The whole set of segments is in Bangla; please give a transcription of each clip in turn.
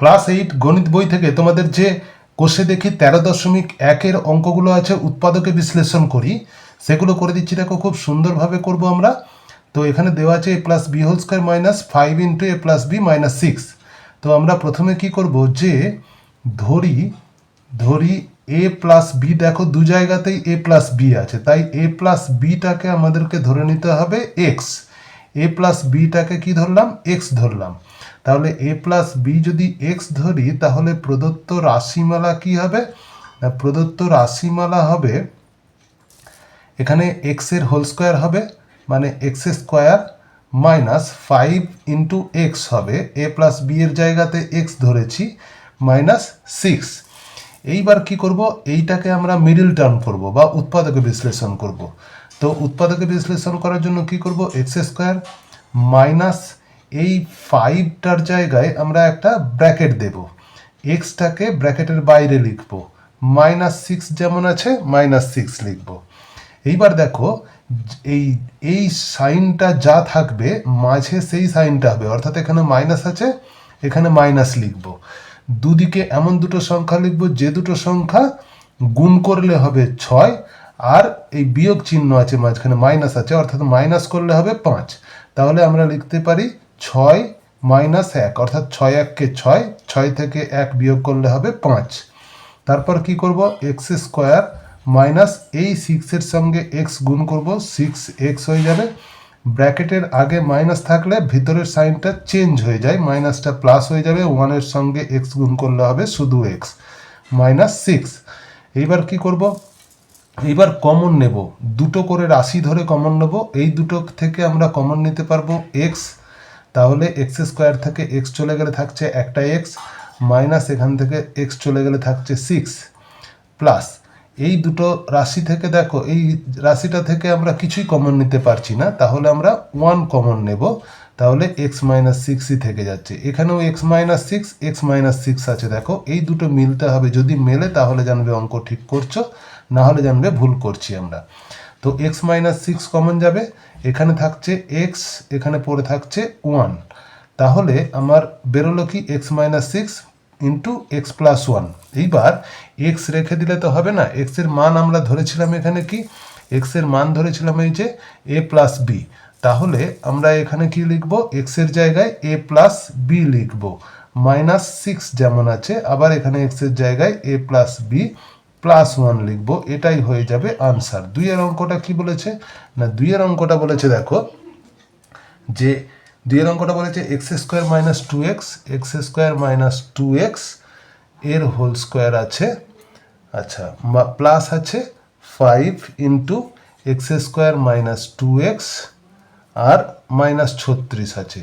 ক্লাস 8 গণিত বই থেকে তোমাদের যে কোষে দেখি 13.1 অঙ্কগুলো আছে উৎপাদকে বিশ্লেষণ করি, সেগুলো করে দিচ্ছি। দেখো খুব সুন্দরভাবে করব আমরা। তো এখানে দেওয়া আছে a plus B whole square minus 5 into a plus B minus 6। তো আমরা প্রথমে কি করব, যে ধরি a প্লাস বি, দেখো দু জায়গাতেই a প্লাস বি আছে, তাই a প্লাস বিটাকে আমাদেরকে ধরে নিতে হবে x। a প্লাস বিটাকে কি ধরলাম, x ধরলাম। তাহলে a প্লাস বি যদি x ধরি, তাহলে প্রদত্ত রাশিমালা কি হবে না, প্রদত্ত রাশিমালা হবে এখানে x এর হোল স্কোয়ার হবে, মানে x square minus 5 into x হবে, a প্লাস বি এর জায়গাতে x ধরেছি, মাইনাস 6। এইবার কি করব, এইটাকে আমরা মিডল টার্ম করব বা উৎপাদকে বিশ্লেষণ করব। তো উৎপাদকে বিশ্লেষণ করার জন্য কি করব, এক্স স্কোয়ার মাইনাস এই 5টার জায়গায় আমরা একটা ব্র্যাকেট দেব, এক্সটাকে ব্র্যাকেটের বাইরে লিখব, মাইনাস 6 যেমন আছে মাইনাস 6 লিখব। এইবার দেখো এই সাইনটা যা থাকবে মাঝে সেই সাইনটা হবে, অর্থাৎ এখানে মাইনাস আছে, এখানে মাইনাস লিখব। দুদিকে এমন দুটো সংখ্যা লিখব যে দুটো সংখ্যা গুণ করলে হবে 6, আর এই বিয়োগ চিহ্ন আছে মাঝখানে মাইনাস আছে, অর্থাৎ মাইনাস করলে হবে 5। তাহলে আমরা লিখতে পারি 6 মাইনাস 1, অর্থাৎ 6 1 6, 6 থেকে 1 বিয়োগ করলে হবে 5। তারপর কি করব, এক্স স্কোয়ার মাইনাস এই 6-এর সঙ্গে এক্স গুণ করব, 6x হয়ে যাবে। ব্র্যাকেটের আগে মাইনাস থাকলে ভিতরের সাইনটা চেঞ্জ হয়ে যায়, মাইনাসটা প্লাস হয়ে যাবে, 1-এর সঙ্গে এক্স গুণ করলে হবে শুধু এক্স, মাইনাস 6। এইবার কি করব, এইবার কমন নেব, দুটো করে রাশি ধরে কমন নেব। এই দুটো থেকে আমরা কমন নিতে পারবো এক্স, তাহলে এক্স স্কোয়ার থেকে এক্স চলে গেলে থাকছে একটা এক্স, মাইনাস এখান থেকে এক্স চলে গেলে থাকছে 6, প্লাস এই দুটো রাশি থেকে দেখো এই রাশিটা থেকে আমরা কিছুই কমন নিতে পারছি না, তাহলে আমরা 1 কমন নেব, তাহলে এক্স মাইনাস 6ই থেকে যাচ্ছে। এখানেও এক্স মাইনাস 6 আছে, দেখো এই দুটো মিলতে হবে, যদি মেলে তাহলে জানবে অঙ্ক ঠিক করছো, না হলে জানবে ভুল করছি আমরা। তো এক্স মাইনাস 6 কমন যাবে, এখানে থাকছে এক্স, এখানে পড়ে থাকছে 1, তাহলে আমার বেরোলো কি x minus 6 into x plus 1। এইবার এক্স রেখে দিলে তো হবে না, এক্স এর মান আমরা ধরেছিলাম এখানে কি, এক্স এর মান ধরেছিলাম এই যে এ প্লাস বি, তাহলে আমরা এখানে কি লিখব, এক্স এর জায়গায় এ প্লাস বি লিখব, মাইনাস 6 যেমন আছে, আবার এখানে এক্স এর জায়গায় এ প্লাস বি প্লাস 1 লিখব, এটাই হয়ে যাবে আনসার। 2-এর অঙ্কটা কি বলেছে না, 2-এর অঙ্কটা বলেছে দেখো, যে 2-এর অঙ্কটা বলেছে x square minus 2x, x square minus 2x এর হোল স্কোয়ার আছে, আচ্ছা প্লাস আছে 5 into x square minus 2x আর মাইনাস 36 আছে।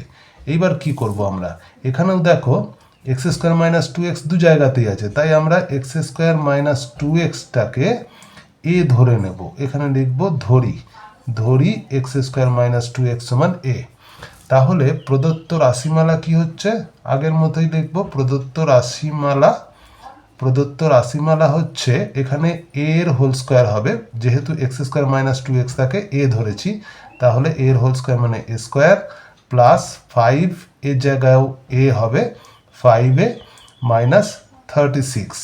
এইবার কি করব আমরা, এখানেও দেখো এক্স স্কোয়ার মাইনাস 2x দু জায়গাতেই আছে, তাই আমরা এক্স স্কোয়ার মাইনাস 2xটাকে এ ধরে নেব, এখানে লিখব ধরি এক্স স্কোয়ার মাইনাস 2x সমান এ। তাহলে প্রদত্ত রাশিমালা কি হচ্ছে, আগের মতোই লিখব, প্রদত্ত রাশিমালা হচ্ছে এখানে এ এর হোল স্কোয়ার হবে, যেহেতু এক্স স্কোয়ার মাইনাস 2x তাকে এ ধরেছি, তাহলে এ এর হোল স্কোয়ার মানে এ স্কোয়ার প্লাস 5 এর জায়গায়ও এ হবে, 5a মাইনাস 36।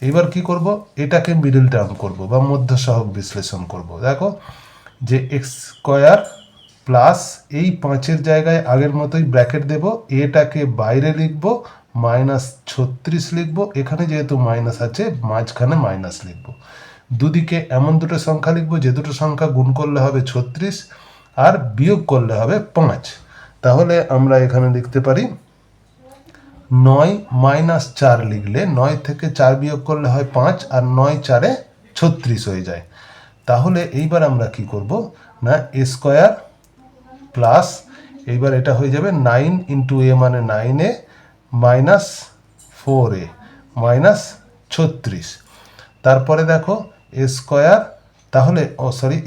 এবার কি করব, এটাকে মিডল টার্ম করব বা মধ্য সহগ বিশ্লেষণ করব। দেখো যে এক্স স্কোয়ার প্লাস এই 5-এর জায়গায় আগের মতোই ব্র্যাকেট দেব, এটাকে বাইরে লিখব, মাইনাস 36 লিখব, এখানে যেহেতু মাইনাস আছে মাঝখানে মাইনাস লিখব। দুদিকে এমন দুটো সংখ্যা লিখব যে দুটো সংখ্যা গুণ করলে হবে 36 আর বিয়োগ করলে হবে 5। তাহলে আমরা এখানে লিখতে পারি 9 মাইনাস 4 লিখলে 9 থেকে 4 বিয়োগ করলে হয় 5, আর 9 4-এ 36 হয়ে যায়। তাহলে এইবার আমরা কি করব না, এ স্কোয়ার প্লাস এইবার এটা হয়ে যাবে 9 ইন্টু এ মানে 9a মাইনাস 4a মাইনাস 36। তারপরে দেখো এ স্কোয়ার, তাহলে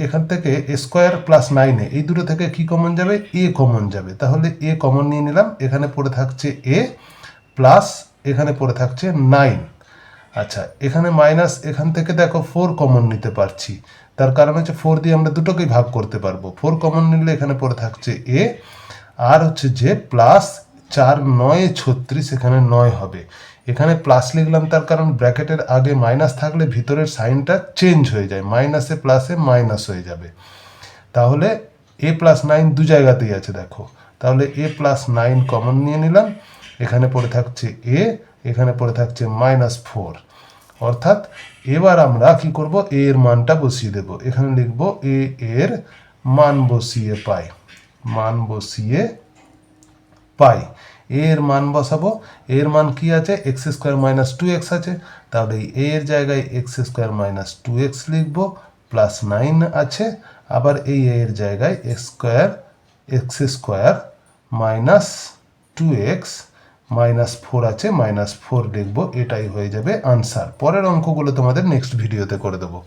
এখান থেকে এ স্কোয়ার প্লাস 9a এই দুটো থেকে কি কমন যাবে, এ কমন যাবে, তাহলে এ কমন নিয়ে নিলাম, এখানে পড়ে থাকছে এ প্লাস এখানে পড়ে থাকছে 9। আচ্ছা এখানে মাইনাস, এখান থেকে দেখো 4 কমন নিতে পারছি, তার কারণ হচ্ছে 4 দিয়ে আমরা দুটোকেই ভাগ করতে পারবো, 4 কমন নিলে এখানে পড়ে থাকছে এ, আর হচ্ছে যে প্লাস 4 9 36, এখানে 9 হবে। এখানে প্লাস লিখলাম তার কারণ ব্র্যাকেটের আগে মাইনাস থাকলে ভিতরের সাইনটা চেঞ্জ হয়ে যায়, মাইনাসে প্লাসে মাইনাস হয়ে যাবে। তাহলে a প্লাস 9 দু জায়গাতেই আছে দেখো, তাহলে a প্লাস 9 কমন নিয়ে নিলাম, এখানে পড়ে থাকছে a, এখানে পড়ে থাকছে -4। অর্থাৎ এবার আমরা কি করব, a এর মানটা বসিয়ে দেব। এখানে লিখব a এর মান বসিয়ে পাই, মান বসিয়ে পাই। এর মান বসাবো, এর মান কি আছে, এক্স স্কোয়ার মাইনাস 2x আছে, তাহলে এই এর জায়গায় এক্স স্কোয়ার মাইনাস 2x লিখব, প্লাস 9 আছে, আবার এই এর জায়গায় এক্স স্কোয়ার মাইনাস 2x -4 আছে, -4 লিখব, এটাই হয়ে যাবে আনসার। পরের অঙ্কগুলো তোমাদের নেক্সট ভিডিওতে করে দেবো।